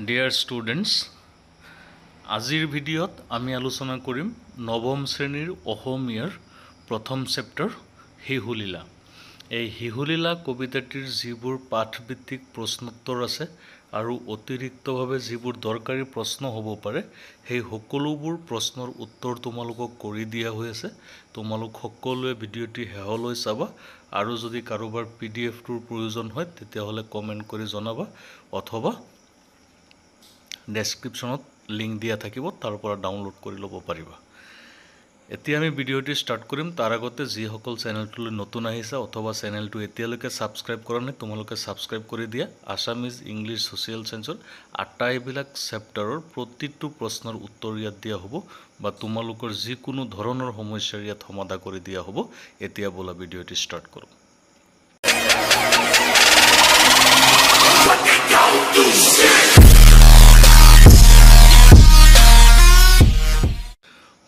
Dear students, আজিৰ ভিডিঅ'ত আমি আলোচনা কৰিম নৱম শ্ৰেণীৰ অসমীয়াৰ প্ৰথম চেপ্টাৰ শিহুলীলা। এই শিহুলীলা কবিতাটিৰ যিবোৰ পাঠভিত্তিক প্ৰশ্নোত্তৰ আছে আৰু অতিৰিক্তভাৱে যিবোৰ দৰকাৰী প্ৰশ্ন হ'ব পাৰে সেই সকলোবোৰ প্ৰশ্নৰ উত্তৰ তোমালোকক কৰি দিয়া হৈ আছে। তোমালোক সকলোৱে ভিডিঅ'টি শেষলৈ চাবা আৰু যদি কাৰোবাৰ পিডিএফটোৰ প্ৰয়োজন হয় তেতিয়াহ'লে কমেণ্ট কৰি জনাবা অথবা ডেছক্ৰিপশ্যনত লিংক দিয়া থাকিব, তাৰ পৰা ডাউনলোড কৰি ল'ব পাৰিবা। এতিয়া আমি ভিডিঅ'টি ষ্টাৰ্ট কৰিম। তাৰ আগতে যিসকল চেনেলটোলৈ নতুন আহিছে অথবা চেনেলটো এতিয়ালৈকে ছাবস্ক্ৰাইব কৰা নাই তোমালোকে ছাবস্ক্ৰাইব কৰি দিয়া। আছামিজ, ইংলিছ, ছ'চিয়েল চায়েন্সৰ আটাইবিলাক চেপ্টাৰৰ প্ৰতিটো প্ৰশ্নৰ উত্তৰ ইয়াত দিয়া হ'ব বা তোমালোকৰ যিকোনো ধৰণৰ সমস্যাৰ ইয়াত সমাধান কৰি দিয়া হ'ব। এতিয়া ব'লা ভিডিঅ'টি ষ্টাৰ্ট কৰোঁ।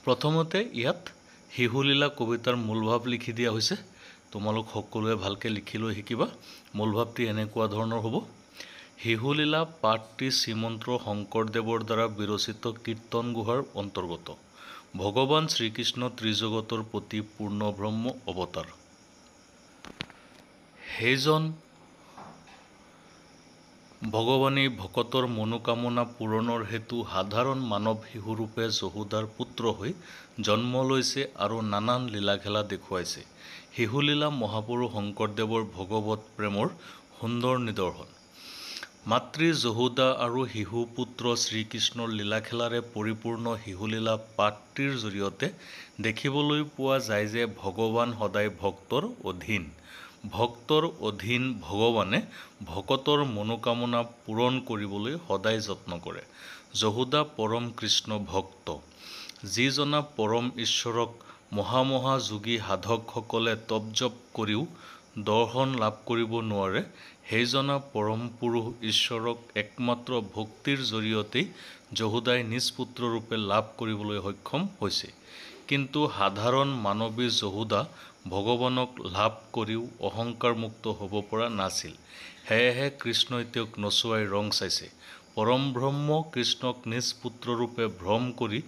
প্ৰথমতে ইয়াত শিহুলীলা কবিতাৰ মূলভাৱ লিখি দিয়া হৈছে। তোমালোক সকলোৱে ভালকৈ লিখি লৈ শিকিবা। মূলভাৱটি এনেকুৱা ধৰণৰ হ'ব। শিহুলীলা পাঠটি শ্ৰীমন্ত শংকৰদেৱৰ দ্বাৰা বিৰচিত কীৰ্তন গুহাৰ অন্তৰ্গত। ভগৱান শ্ৰীকৃষ্ণ ত্ৰিজগতৰ প্ৰতি পূৰ্ণব্ৰহ্ম অৱতাৰ। সেইজন ভগৱানেই ভকতৰ মনোকামনা পূৰণৰ হেতু সাধাৰণ মানৱ শিশুৰূপে যশোদাৰ পুত্ৰ হৈ জন্ম লৈছে আৰু নানান লীলা খেলা দেখুৱাইছে। শিহুলীলা মহাপুৰুষ শংকৰদেৱৰ ভগৱত প্ৰেমৰ সুন্দৰ নিদৰ্শন। মাতৃ যশোদা আৰু শিশু পুত্ৰ শ্ৰীকৃষ্ণৰ লীলাখেলাৰে পৰিপূৰ্ণ শিহুলীলা পাঠটিৰ জৰিয়তে দেখিবলৈ পোৱা যায় যে ভগৱান সদায় ভক্তৰ অধীন। ভক্তৰ অধীন ভগৱানে ভকতৰ মনোকামনা পূৰণ কৰিবলৈ সদায় যত্ন কৰে। যশোদা পৰম কৃষ্ণ ভক্ত। যিজনা পৰম ঈশ্বৰক মহামহা যোগী সাধকসকলে তপজপ কৰিও দৰ্শন লাভ কৰিব নোৱাৰে, সেইজনা পৰম পুৰুষ ঈশ্বৰক একমাত্ৰ ভক্তিৰ জৰিয়তেই যশোদাই নিজ পুত্ৰৰূপে লাভ কৰিবলৈ সক্ষম হৈছে। কিন্তু সাধাৰণ মানৱী যশোদা ভগৱানক লাভ কৰিও অহংকাৰমুক্ত হ'ব পৰা নাছিল। সেয়েহে কৃষ্ণই তেওঁক নচুৱাই ৰং চাইছে। পৰম ব্ৰহ্ম কৃষ্ণক নিজ পুত্ৰৰূপে ভ্ৰম কৰি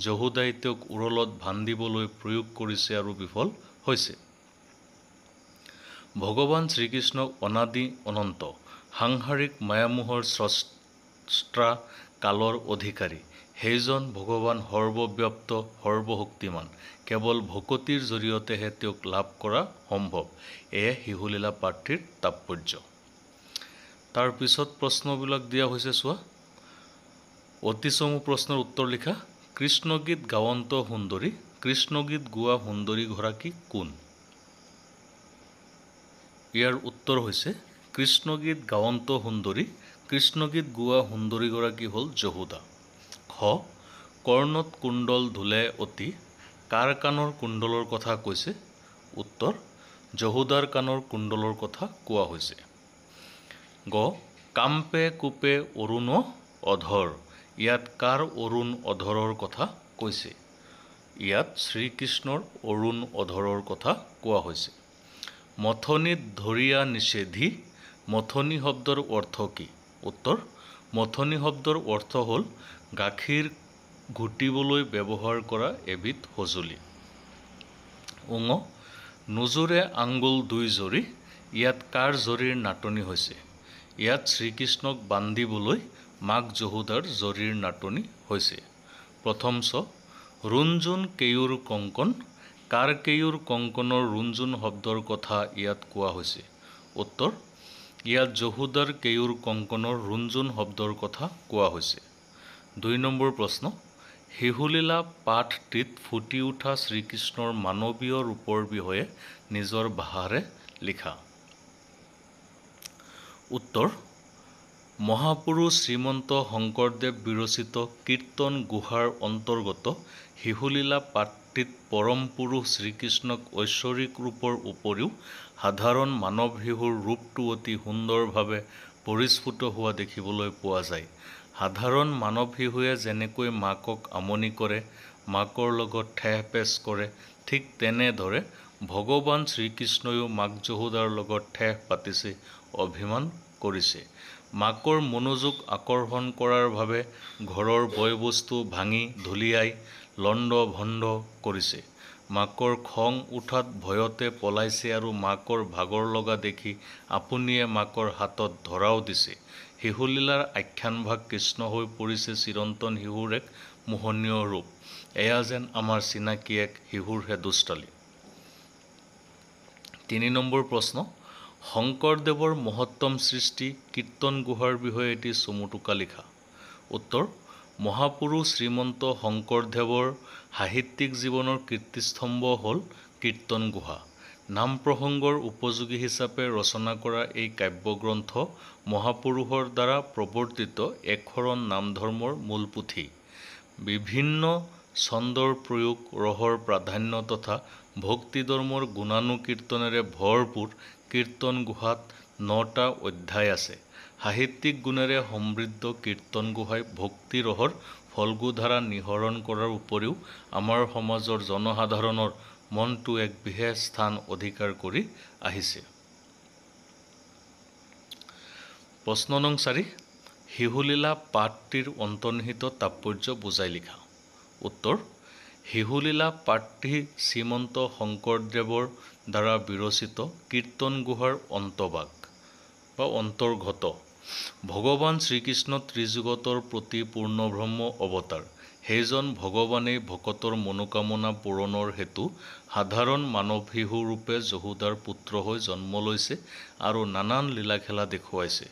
যশোদাই তেওঁক উৰলত বান্ধিবলৈ প্ৰয়োগ কৰিছে আৰু বিফল হৈছে। ভগৱান শ্ৰীকৃষ্ণ অনাদি অনন্ত, সাংসাৰিক মায়ামোহৰ স্ৰষ্টা, কালৰ অধিকাৰী। সেইজন ভগৱান সৰ্বব্যাপ্ত, সৰ্বশক্তিমান। কেৱল ভকতিৰ জৰিয়তেহে তেওঁক লাভ কৰা সম্ভৱ। এয়ে শিহুলীলা পাঠটিৰ তাৎপৰ্য। তাৰ পিছত প্ৰশ্নবিলাক দিয়া হৈছে চোৱা। অতিচমু প্ৰশ্নৰ উত্তৰ লিখা। কৃষ্ণগীত গাৱন্ত সুন্দৰী। কৃষ্ণগীত গোৱা সুন্দৰীগৰাকী কোন? ইয়াৰ উত্তৰ হৈছে কৃষ্ণগীত গাৱন্ত সুন্দৰী। কৃষ্ণগীত গোৱা সুন্দৰীগৰাকী হ'ল যশোদা। খ। কৰ্ণত কুণ্ডল ধুলে অতি। কাৰ কাণৰ কুণ্ডলৰ কথা কৈছে? উত্তৰ যশোদাৰ কাণৰ কুণ্ডলৰ কথা কোৱা হৈছে। গ। কাম্পে কোপে অৰুণ অধৰ। ইয়াত কাৰ অৰুণ অধৰৰ কথা কৈছে? ইয়াত শ্ৰীকৃষ্ণৰ অৰুণ অধৰৰ কথা কোৱা হৈছে। মথনিত ধৰিয়া নিষেধি। মথনি শব্দৰ অৰ্থ কি? উত্তৰ মথনি শব্দৰ অৰ্থ হ'ল গাখীৰ ঘুটিবলৈ ব্যৱহাৰ কৰা এবিধ সঁজুলি। ঙ। নোজোৰে আঙ্গুল দুই জৰি। ইয়াত কাৰ জৰিৰ নাটনি হৈছে? ইয়াত শ্ৰীকৃষ্ণক বান্ধিবলৈ মাক যশোদাৰ জৰিৰ নাটনি হৈছে। প্ৰথম ছ। ৰুণজুণ কেঁয়ুৰ কংকণ। কাৰ কেঁয়ুৰ কংকণৰ ৰুণজুণ শব্দৰ কথা ইয়াত কোৱা হৈছে? উত্তৰ ইয়াত যশোদাৰ কেঁয়ুৰ কংকণৰ ৰুণজুণ শব্দৰ কথা কোৱা হৈছে। ২ নম্বৰ প্ৰশ্ন। শিহুলীলা পাঠটিত ফুটি উঠা শ্ৰীকৃষ্ণৰ মানৱীয় ৰূপৰ বিষয়ে নিজৰ ভাষাৰে লিখা। উত্তৰ মহাপুৰুষ শ্ৰীমন্ত শংকৰদেৱ বিৰচিত কীৰ্তন গুহাৰ অন্তৰ্গত শিহুলীলা পাঠটিত পৰম পুৰুষ শ্ৰীকৃষ্ণক ঐশ্বৰিক ৰূপৰ উপৰিও সাধাৰণ মানৱ শিশুৰ ৰূপটো অতি সুন্দৰভাৱে পৰিস্ফুট হোৱা দেখিবলৈ পোৱা যায়। সাধাৰণ মানৱ শিশুৱে যেনেকৈ মাকক আমনি কৰে, মাকৰ লগত ঠেহ পেচ কৰে, ঠিক তেনেদৰে ভগৱান শ্ৰীকৃষ্ণইও মাক যশোদাৰ লগত ঠেহ পাতিছে, অভিমান কৰিছে। মাকৰ মনোযোগ আকৰ্ষণ কৰাৰ বাবে ঘৰৰ বয় বস্তু ভাঙি ধুলিয়াই লণ্ড ভণ্ড কৰিছে। মাকৰ খং উঠাত ভয়তে পলাইছে আৰু মাকৰ ভাগৰ লগা দেখি আপুনিয়ে মাকৰ হাতত ধৰাও দিছে। শিশুলীলাৰ আখ্যানভাগ কৃষ্ণ হৈ পৰিছে চিৰন্তন শিশুৰ এক মোহনীয় ৰূপ। এয়া যেন আমাৰ চিনাকি এক শিশুৰহে দুষ্টালি। ৩ নম্বৰ প্ৰশ্ন, শংকৰদেৱৰ মহত্তম সৃষ্টি কীৰ্তন ঘোষাৰ বিষয়ে এটি চমুটোকা লিখা। উত্তৰ, মহাপুৰুষ শ্ৰীমন্ত শংকৰদেৱৰ সাহিত্যিক জীৱনৰ কীৰ্তিস্তম্ভ হ'ল কীৰ্তন ঘোষা। নাম প্ৰসংগৰ উপযোগী হিচাপে ৰচনা কৰা এই কাব্যগ্ৰন্থ মহাপুৰুষৰ দ্বাৰা প্ৰৱৰ্তিত একশৰণ নাম ধৰ্মৰ মূল পুথি। বিভিন্ন ছন্দৰ প্ৰয়োগ, ৰসৰ প্ৰাধান্য তথা ভক্তি ধৰ্মৰ গুণানুকীৰ্তনেৰে ভৰপূৰ কীৰ্তন ঘোষাত ৯টা অধ্যায় আছে। সাহিত্যিক গুণেৰে সমৃদ্ধ কীৰ্তন ঘোষাই ভক্তি ৰসৰ ফল্গু ধাৰা নিঃসৰণ কৰাৰ উপৰিও আমাৰ সমাজৰ জনসাধাৰণৰ মনটো এক বিশেষ স্থান অধিকাৰ কৰি আহিছে। প্ৰশ্ন নং ৪, শিশুলীলা পাঠটিৰ অন্তৰ্নিহিত তাৎপৰ্য বুজাই লিখা। উত্তৰ, শিশুলীলা পাঠটি শ্ৰীমন্ত শংকৰদেৱৰ দ্বাৰা বিৰচিত কীৰ্তন ঘোষাৰ অন্তভাগ বা অন্তৰ্গত। ভগৱান শ্ৰীকৃষ্ণ ত্ৰিজগতৰ প্ৰতি পূৰ্ণব্ৰহ্ম অৱতাৰ। সেইজন ভগৱানেই ভকতৰ মনোকামনা পূৰণৰ হেতু সাধাৰণ মানৱ শিশু ৰূপে যশোদাৰ পুত্ৰ হৈ জন্ম লৈছে আৰু নানান লীলা খেলা দেখুৱাইছে।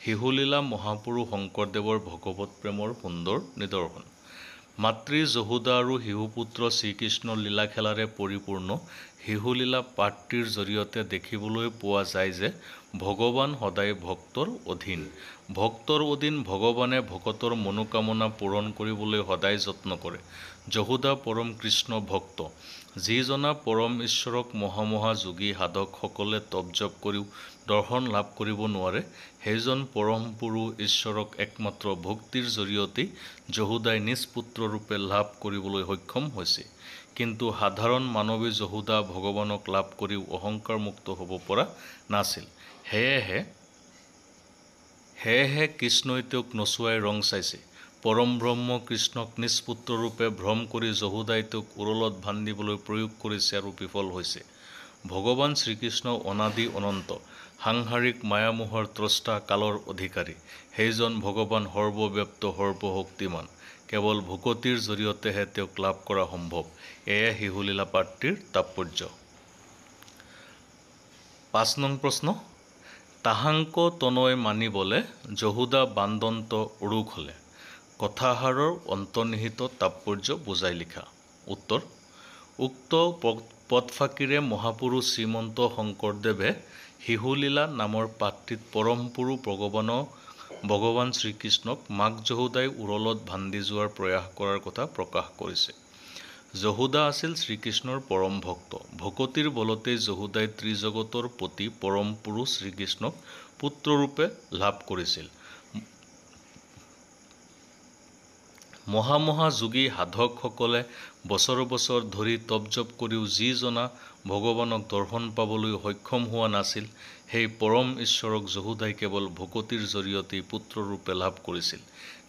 শিশুলীলা মহাপুৰুষ শংকৰদেৱৰ ভগৱত প্ৰেমৰ সুন্দৰ নিদৰ্শন। মাতৃ যশোদা আৰু শিশুপুত্ৰ শ্ৰীকৃষ্ণৰ লীলা খেলাৰে পৰিপূৰ্ণ শিশুলীলা পাঠটিৰ জৰিয়তে দেখিবলৈ পোৱা যায় যে ভগৱান সদায় ভক্তৰ অধীন। ভক্তৰ অধীন ভগৱানে ভকতৰ মনোকামনা পূৰণ কৰিবলৈ সদায় যত্ন কৰে। যশোদা পৰম কৃষ্ণ ভক্ত। যিজনা পৰম ঈশ্বৰক মহামহা যোগী সাধকসকলে তপ জপ কৰিও দৰ্শন লাভ কৰিব নোৱাৰে, সেইজন পৰম পুৰুষ ঈশ্বৰক একমাত্ৰ ভক্তিৰ জৰিয়তেই যশোদাই নিজ পুত্ৰ ৰূপে লাভ কৰিবলৈ সক্ষম হৈছে। কিন্তু সাধাৰণ মানৱী যশোদা ভগৱানক লাভ কৰিও অহংকাৰমুক্ত হ'ব পৰা নাছিল। সেয়েহে কৃষ্ণই তেওঁক নচুৱাই ৰং চাইছে। পৰম ব্ৰহ্ম কৃষ্ণক নিজ পুত্ৰ ৰূপে ভ্ৰম কৰি যশোদাই তেওঁক উৰলত বান্ধিবলৈ প্ৰয়োগ কৰিছে আৰু বিফল হৈছে। ভগৱান শ্ৰীকৃষ্ণ অনাদি অনন্ত, সাংসাৰিক মায়ামোহৰ ত্ৰষ্টা, কালৰ অধিকাৰী। সেইজন ভগৱান সৰ্বব্যাপ্ত সৰ্বশক্তিমান। কেৱল ভকতিৰ জৰিয়তেহে তেওঁক লাভ কৰা সম্ভৱ। এয়ে শিশুলীলা পাঠটিৰ তাৎপৰ্য। ৫ নং প্ৰশ্ন, তাহাংক তনয় মানিবলে যশোদা বান্দন্ত উৰুক হলে। কথাষাৰৰ অন্তৰ্নিহিত তাৎপৰ্য বুজাই লিখা। উত্তৰ, উক্ত পদফাঁকিৰে মহাপুৰুষ শ্ৰীমন্ত শংকৰদেৱে শিশুলীলা নামৰ পাঠটিত পৰম পুৰুষ ভগৱান শ্ৰীকৃষ্ণক মাক যশোদাই উৰলত বান্ধি যোৱাৰ প্ৰয়াস কৰাৰ কথা প্ৰকাশ কৰিছে। যশোদা আছিল শ্ৰীকৃষ্ণৰ পৰম ভক্ত। ভকতিৰ বলতেই যশোদাই ত্ৰিজগতৰ পতি পৰম পুৰুষ শ্ৰীকৃষ্ণক পুত্ৰৰূপে লাভ কৰিছিল। মহামহা যোগী সাধকসকলে বছৰ বছৰ ধৰি তপ জপ কৰিও যিজনা ভগৱানক দৰ্শন পাবলৈ সক্ষম হোৱা নাছিল, সেই পৰম ঈশ্বৰক যশোদাই কেৱল ভকতিৰ জৰিয়তেই পুত্ৰৰূপে লাভ কৰিছিল।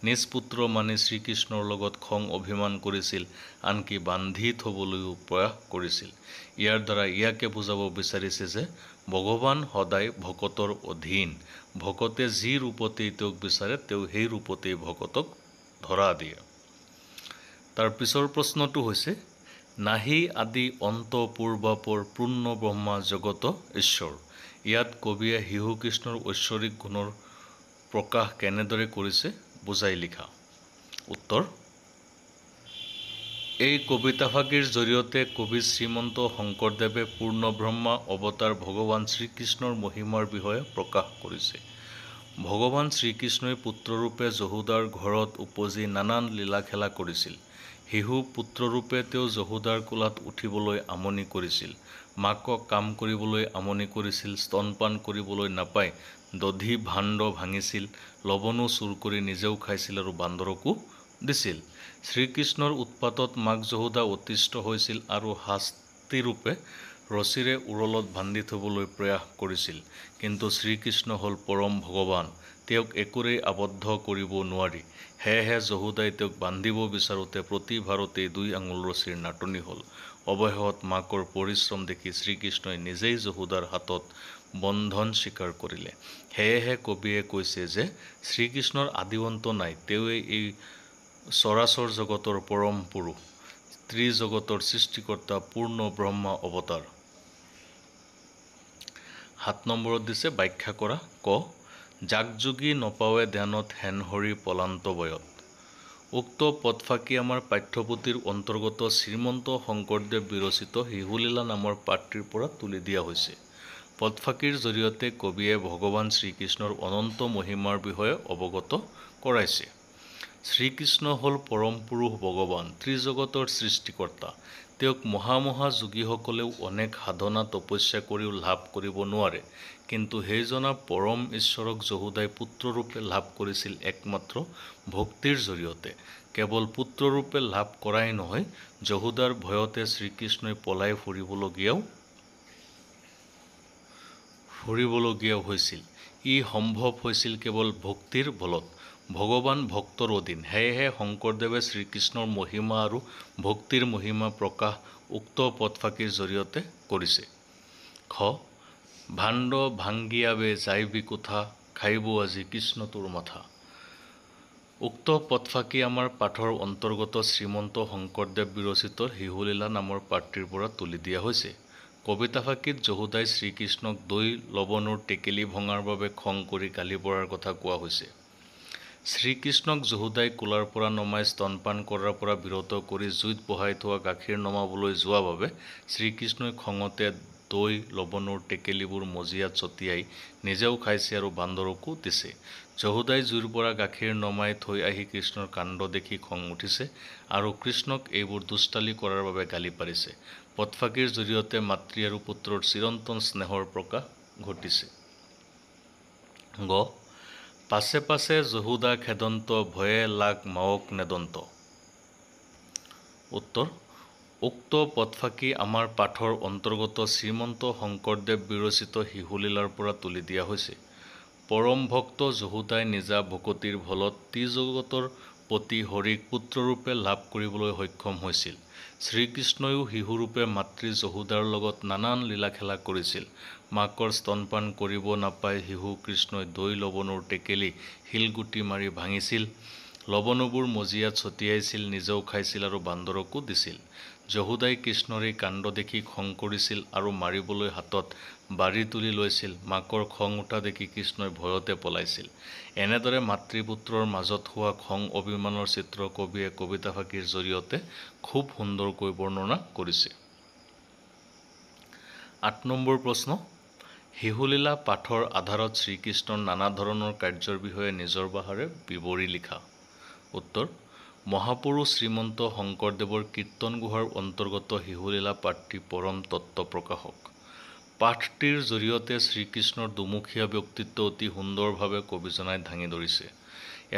নিজ পুত্ৰ মানি শ্ৰীকৃষ্ণৰ লগত খং অভিমান কৰিছিল, আনকি বান্ধি থ'বলৈও প্ৰয়াস কৰিছিল। ইয়াৰ দ্বাৰা ইয়াকে বুজাব বিচাৰিছে যে ভগৱান সদায় ভকতৰ অধীন। ভকতে যি ৰূপতেই তেওঁক বিচাৰে তেওঁ সেই ৰূপতেই ভকতক ধৰা দিয়ে। তাৰ পিছৰ প্ৰশ্নটো হৈছে, নাহি আদি অন্ত পূৰ্বাপৰ পূৰ্ণ ব্ৰহ্মা জগত ঈশ্বৰ। ইয়াত কবিয়ে শিশু কৃষ্ণৰ ঐশ্বৰিক গুণৰ প্ৰকাশ কেনেদৰে কৰিছে বুজাই লিখা। উত্তৰ, এই কবিতাফাঁকিৰ জৰিয়তে কবি শ্ৰীমন্ত শংকৰদেৱে পূৰ্ণ ব্ৰহ্মা অৱতাৰ ভগৱান শ্ৰীকৃষ্ণৰ মহিমাৰ বিষয়ে প্ৰকাশ কৰিছে। ভগৱান শ্ৰীকৃষ্ণই পুত্ৰৰূপে যশোদাৰ ঘৰত উপজি নানান লীলা খেলা কৰিছিল। শিশু পুত্ৰৰূপে তেওঁ যশোদাৰ কোলাত উঠিবলৈ আমনি কৰিছিল, মাকক কাম কৰিবলৈ আমনি কৰিছিল, স্তনপান কৰিবলৈ নাপাই দধি ভাণ্ড ভাঙিছিল, লৱণো চুৰ কৰি নিজেও খাইছিল আৰু বান্দৰকো দিছিল। শ্ৰীকৃষ্ণৰ উৎপাতত মাক যশোদা অতিষ্ঠ হৈছিল আৰু শাস্তিৰূপে ৰছীৰে উৰলত বান্ধি থ'বলৈ প্ৰয়াস কৰিছিল। কিন্তু শ্ৰীকৃষ্ণ হ'ল পৰম ভগৱান। তেওঁক একোৰেই আবদ্ধ কৰিব নোৱাৰি। সেয়েহে যহোদাই তেওঁক বান্ধিব বিচাৰোঁতে প্ৰতিবাৰতেই 2 আঙুল ৰছীৰ নাটনি হ'ল। অৱশেষত মাকৰ পৰিশ্ৰম দেখি শ্ৰীকৃষ্ণই নিজেই যহোদাৰ হাতত বন্ধন স্বীকাৰ কৰিলে। সেয়েহে কবিয়ে কৈছে যে শ্ৰীকৃষ্ণৰ আদিঅন্ত নাই, তেওঁৱেই এই চৰাচৰ জগতৰ পৰম পুৰুষ, ত্ৰিজগতৰ সৃষ্টিকৰ্তা, পূৰ্ণ ব্ৰহ্মা অৱতাৰ। 7 নম্বৰত দিছে ব্যাখ্যা কৰা। ক, জাগযোগী নপাৱে ধ্যানত হেন হৰি পলান্ত বয়ত। উক্ত পদফাকি আমাৰ পাঠ্যপুথিৰ অন্তৰ্গত শ্ৰীমন্ত শংকৰদেৱ বিৰচিত শিশুলীলা নামৰ পাঠটিৰ পৰা তুলি দিয়া হৈছে। পদফাকিৰ জৰিয়তে কবিয়ে ভগৱান শ্ৰীকৃষ্ণৰ অনন্ত মহিমাৰ বিষয়ে অৱগত কৰাইছে। শ্ৰীকৃষ্ণ হ'ল পৰম পুৰুষ ভগৱান, ত্ৰিজগতৰ সৃষ্টিকৰ্তা। তেওঁক মহা যোগীসকলেও অনেক সাধনা তপস্যা কৰিও লাভ কৰিব নোৱাৰে। কিন্তু সেইজনা পৰম ঈশ্বৰক যহোদাই পুত্ৰৰূপে লাভ কৰিছিল একমাত্ৰ ভক্তিৰ জৰিয়তে। কেৱল পুত্ৰৰূপে লাভ কৰাই নহয়, যহোদাৰ ভয়তে শ্ৰীকৃষ্ণই পলাই ফুৰিবলগীয়াও হৈছিল। ই সম্ভৱ হৈছিল কেৱল ভক্তিৰ বলত। ভগৱান ভক্তৰ অধীন। সেয়েহে শংকৰদেৱে শ্ৰীকৃষ্ণৰ মহিমা আৰু ভক্তিৰ মহিমা প্ৰকাশ উক্ত পদফাকিৰ জৰিয়তে কৰিছে। খ, ভাণ্ড ভাঙ্গিয়াবে যাইবি কোঠা, খাইব আজি কৃষ্ণ তোৰ মাথা। উক্ত পদফাকি আমাৰ পাঠৰ অন্তৰ্গত শ্ৰীমন্ত শংকৰদেৱ বিৰচিত শিশুলীলা নামৰ পাঠটিৰ পৰা তুলি দিয়া হৈছে। কবিতাফাকিত যহোদাই শ্ৰীকৃষ্ণক দৈ লৱণৰ টেকেলি ভঙাৰ বাবে খং কৰি গালি পৰাৰ কথা কোৱা হৈছে। শ্ৰীকৃষ্ণক যহোদাই কোলাৰ পৰা নমাই স্তনপান কৰাৰ পৰা বিৰত কৰি জুইত বহাই থোৱা গাখীৰ নমাবলৈ যোৱা বাবে শ্ৰীকৃষ্ণই খঙতে দৈ লৱণৰ টেকেলিবোৰ মজিয়াত ছটিয়াই নিজেও খাইছে আৰু বান্দৰকো দিছে। যহোদাই জুইৰ পৰা গাখীৰ নমাই থৈ আহি কৃষ্ণৰ কাণ্ড দেখি খং উঠিছে আৰু কৃষ্ণক এইবোৰ দুষ্টালি কৰাৰ বাবে গালি পাৰিছে। পদফাকিৰ জৰিয়তে মাতৃ আৰু পুত্ৰৰ চিৰন্তন স্নেহৰ প্ৰকাশ ঘটিছে। গ, পাছে পাছে যহোদা খেদন্ত, ভয়ে লাগ মাওক নেদন্ত। উত্তৰ, উক্ত পদফাকি আমাৰ পাঠৰ অন্তৰ্গত শ্ৰীমন্ত শংকৰদেৱ বিৰচিত শিশুলীলাৰ পৰা তুলি দিয়া হৈছে। পৰম ভক্ত যহোদাই নিজা ভকতিৰ বলত ত্ৰিজগতৰ পতি হৰিক পুত্ৰৰূপে লাভ কৰিবলৈ সক্ষম হৈছিল। শ্ৰীকৃষ্ণইও শিশুৰূপে মাতৃ যহোদাৰ লগত নানান লীলা-খেলা কৰিছিল। মাকৰ স্তনপান কৰিব নাপাই শিশু কৃষ্ণই দৈ লৱণৰ টেকেলি শিলগুটি মাৰি ভাঙিছিল, লৱণবোৰ মজিয়াত ছটিয়াইছিল, নিজেও খাইছিল আৰু বান্দৰকো দিছিল। যহোদাই কৃষ্ণৰ এই কাণ্ড দেখি খং কৰিছিল আৰু মাৰিবলৈ হাতত বাঢ়ি তুলি লৈছিল। মাকৰ খং উঠা দেখি কৃষ্ণই ভয়তে পলাইছিল। এনেদৰে মাতৃ-পুত্ৰৰ মাজত হোৱা খং অভিমানৰ চিত্ৰ কবিয়ে কবিতাফাকিৰ জৰিয়তে খুব সুন্দৰকৈ বৰ্ণনা কৰিছে। 8 নম্বৰ প্ৰশ্ন, শিশুলীলা পাঠৰ আধাৰত শ্ৰীকৃষ্ণৰ নানা ধৰণৰ কাৰ্যৰ বিষয়ে নিজৰ ভাষাৰে বিৱৰি লিখা। উত্তৰ, মহাপুৰুষ শ্ৰীমন্ত শংকৰদেৱৰ কীৰ্তন গুহাৰ অন্তৰ্গত শিশুলীলা পাঠটি পৰম তত্ত্ব প্ৰকাশক। পাঠটিৰ জৰিয়তে শ্ৰীকৃষ্ণৰ দুমুখীয়া ব্যক্তিত্ব অতি সুন্দৰভাৱে কবিজনাই দাঙি ধৰিছে।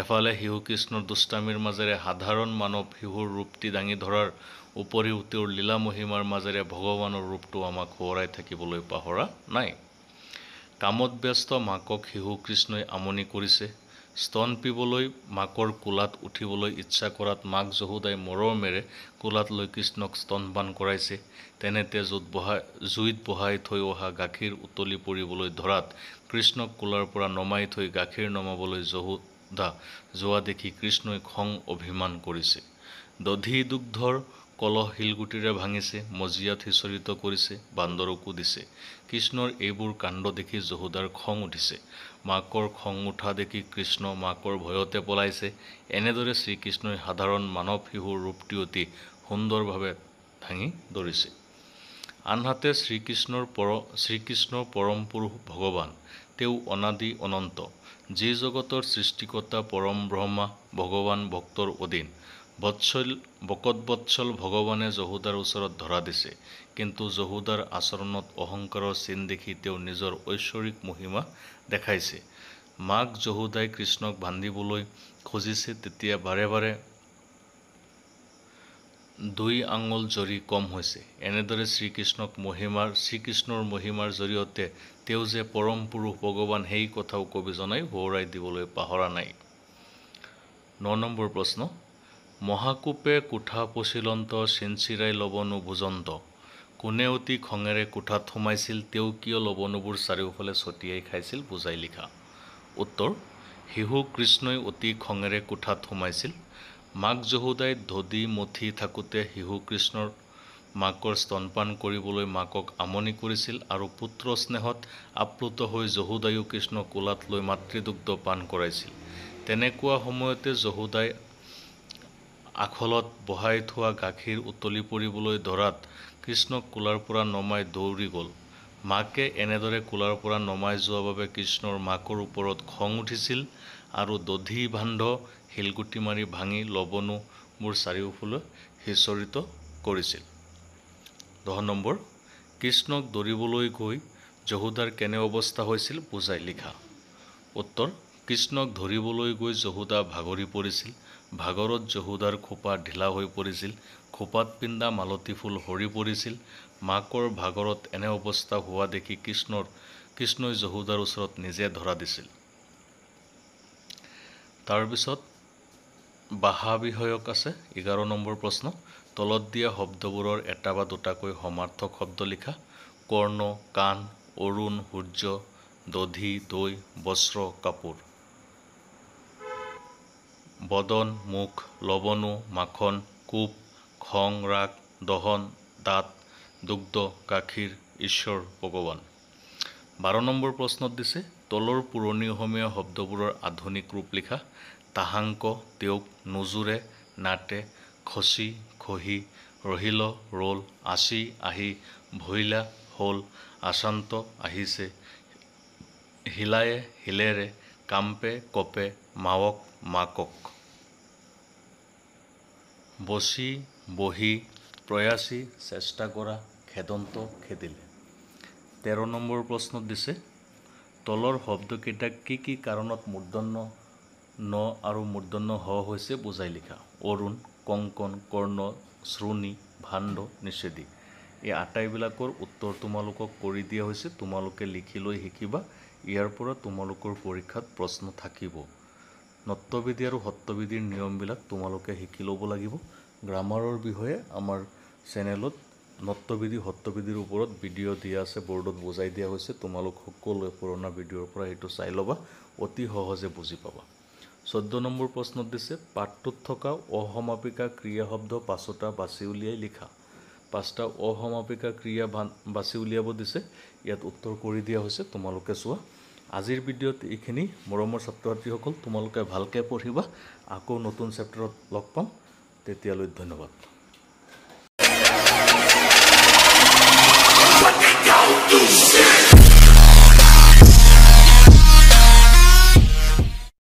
এফালে শিশু কৃষ্ণৰ দুষ্টামিৰ মাজেৰে সাধাৰণ মানৱ শিশুৰ ৰূপটি দাঙি ধৰাৰ উপৰিও তেওঁৰ লীলা মহিমাৰ মাজেৰে ভগৱানৰ ৰূপটো আমাক সোঁৱৰাই থাকিবলৈ পাহৰা নাই। কামত ব্যস্ত মাকক শিশু কৃষ্ণই আমনি কৰিছে। স্তন পিবলৈ মাকৰ কোলাত উঠিবলৈ ইচ্ছা কৰাত মাক যহোদাই মৰমেৰে কোলাত লৈ কৃষ্ণক স্তনপান কৰাইছে। তেনেতে জুইত বহাই থৈ অহা গাখীৰ উতলি পৰিবলৈ ধৰাত কৃষ্ণক কোলাৰ পৰা নমাই থৈ গাখীৰ নমাবলৈ যহোদা যোৱা দেখি কৃষ্ণই খং অভিমান কৰিছে। দধি দুগ্ধৰ কলহ শিলগুটিৰে ভাঙিছে, মজিয়াত সিঁচৰিত কৰিছে, বান্দৰকো দিছে। কৃষ্ণৰ এইবোৰ কাণ্ড দেখি যহোদাৰ খং উঠিছে। মাকৰ খং উঠা দেখি কৃষ্ণ মাকৰ ভয়তে পলাইছে। এনেদৰে শ্ৰীকৃষ্ণই সাধাৰণ মানৱ শিশুৰ ৰূপটি অতি সুন্দৰভাৱে দাঙি ধৰিছে। আনহাতে শ্ৰীকৃষ্ণ পৰম পুৰুষ ভগৱান। তেওঁ অনাদি অনন্ত, যি জগতৰ সৃষ্টিকৰ্তা পৰম ব্ৰহ্মা। ভগৱান ভক্তৰ অধীন। বকতবৎসল ভগৱানে যহোদাৰ ওচৰত ধৰা দিছে। কিন্তু যহোদাৰ আচৰণত অহংকাৰৰ চিন দেখি তেওঁ নিজৰ ঐশ্বৰিক মহিমা দেখাইছে। মাক যহোদাই কৃষ্ণক বান্ধিবলৈ খুজিছে, তেতিয়া বাৰে বাৰে 2 আঙুল জৰি কম হৈছে। এনেদৰে শ্ৰীকৃষ্ণৰ মহিমাৰ জৰিয়তে তেওঁ যে পৰম পুৰুষ ভগৱান সেই কথাও কবিজনাই সোঁৱৰাই দিবলৈ পাহৰা নাই। 9 নম্বৰ প্ৰশ্ন, মহাকূপে কোঠা পচিলন্ত চিনচিৰাই লবনো ভোজন্ত, কোনে অতি খঙেৰে কোঠাত সোমাইছিল, তেওঁ কিয় লবণবোৰ চাৰিওফালে ছটিয়াই খাইছিল, বুজাই লিখা। উত্তৰ, শিশু কৃষ্ণই অতি খঙেৰে কোঠাত সোমাইছিল। মাক যশোদাই ধদি মথি থাকোঁতে শিশু কৃষ্ণৰ মাকৰ স্তনপান কৰিবলৈ মাকক আমনি কৰিছিল আৰু পুত্ৰ স্নেহত আপ্লুত হৈ যশোদায়ো কৃষ্ণক কোলাত লৈ মাতৃদুগ্ধ পান কৰাইছিল। তেনেকুৱা সময়তে যশোদাই আখলত বহাই থোৱা গাখীৰ উতলি পৰিবলৈ ধৰাত কৃষ্ণক কোলাৰ পৰা নমাই দৌৰি গ'ল। মাকে এনেদৰে কোলাৰ পৰা নমাই যোৱা বাবে কৃষ্ণৰ মাকৰ ওপৰত খং উঠিছিল আৰু দধি বান্ধ শিলগুটি মাৰি ভাঙি লবণবোৰ চাৰিওফালে সিঁচৰিত কৰিছিল। 10 নম্বৰ, কৃষ্ণক ধৰিবলৈ গৈ যশোদাৰ কেনে অৱস্থা হৈছিল, বুজাই লিখা। উত্তৰ, কৃষ্ণক ধৰিবলৈ গৈ যশোদা ভাগৰি পৰিছিল। ভাগৰত যশোদাৰ খোপা ঢিলা হৈ পৰিছিল। খোপাত পিন্ধা মালতী ফুল সৰি পৰিছিল। মাকৰ ভাগৰত এনে অৱস্থা হোৱা দেখি কৃষ্ণই যশোদাৰ ওচৰত নিজে ধৰা দিছিল। তাৰপিছত ভাষা বিষয়ক আছে 11 নম্বৰ প্ৰশ্ন, তলত দিয়া শব্দবোৰৰ এটা বা দুটাকৈ সমাৰ্থক শব্দ লিখা। কৰ্ণ, কাণ, অৰুণ, সূৰ্য, দধি, দৈ, বস্ত্ৰ, কাপোৰ। বদন, মুখ, লবণো, মাখন, কূপ, খং, ৰাগ, দহন, দাঁত, দুগ্ধ, গাখীৰ, ঈশ্বৰ, ভগৱান। 12 নম্বৰ প্ৰশ্নত দিছে, তলৰ পুৰণি অসমীয়া শব্দবোৰৰ আধুনিক ৰূপ লিখা। তাহাংক, তেওঁক, নোজোৰে, নাটে, খচি, খহি, ৰহিল, ৰল, আছি, আহি, ভৈলা, হ'ল, আচান্ত, আহিছে, হিলায়ে, হিলেৰে, কাম্পে, কপে, মাৱক, মাকক। বচি, বহি, প্ৰয়াসী, চেষ্টা কৰা, খেদন্ত, খেদিলে। 13 নম্বৰ প্ৰশ্নত দিছে, তলৰ শব্দকেইটাক কি কি কাৰণত মূৰ্ধন্য ন আৰু মূৰ্ধন্য হ হৈছে, বুজাই লিখা। অৰুণ, কংকন, কৰ্ণ, শ্ৰোণী, ভাণ্ড, নিষেধী। এই আটাইবিলাকৰ উত্তৰ তোমালোকক কৰি দিয়া হৈছে। তোমালোকে লিখি লৈ শিকিবা। ইয়াৰ পৰা তোমালোকৰ পৰীক্ষাত প্ৰশ্ন থাকিব। নত্যবিধি আৰু সত্যবিধিৰ নিয়মবিলাক তোমালোকে শিকি ল'ব লাগিব। গ্ৰামাৰৰ বিষয়ে আমাৰ চেনেলত নত্যবিধি সত্যবিধিৰ ওপৰত ভিডিঅ' দিয়া আছে, বৰ্ডত বুজাই দিয়া হৈছে। তোমালোক সকলোৱে পুৰণা ভিডিঅ'ৰ পৰা সেইটো চাই ল'বা, অতি সহজে বুজি পাবা। 14 নম্বৰ প্ৰশ্নত দিছে, পাঠটোত থকা অসমাপিকা ক্ৰিয়া শব্দ 5টা বাছি উলিয়াই লিখা। 5টা অসমাপিকা ক্ৰিয়া বাছি উলিয়াব দিছে। ইয়াত উত্তৰ কৰি দিয়া হৈছে, তোমালোকে চোৱা। আজিৰ ভিডিঅ'ত এইখিনি। মৰমৰ ছাত্ৰ ছাত্ৰীসকল, তোমালোকে ভালকৈ পঢ়িবা। আকৌ নতুন চেপ্টাৰত লগ পাম। তেতিয়ালৈ ধন্যবাদ।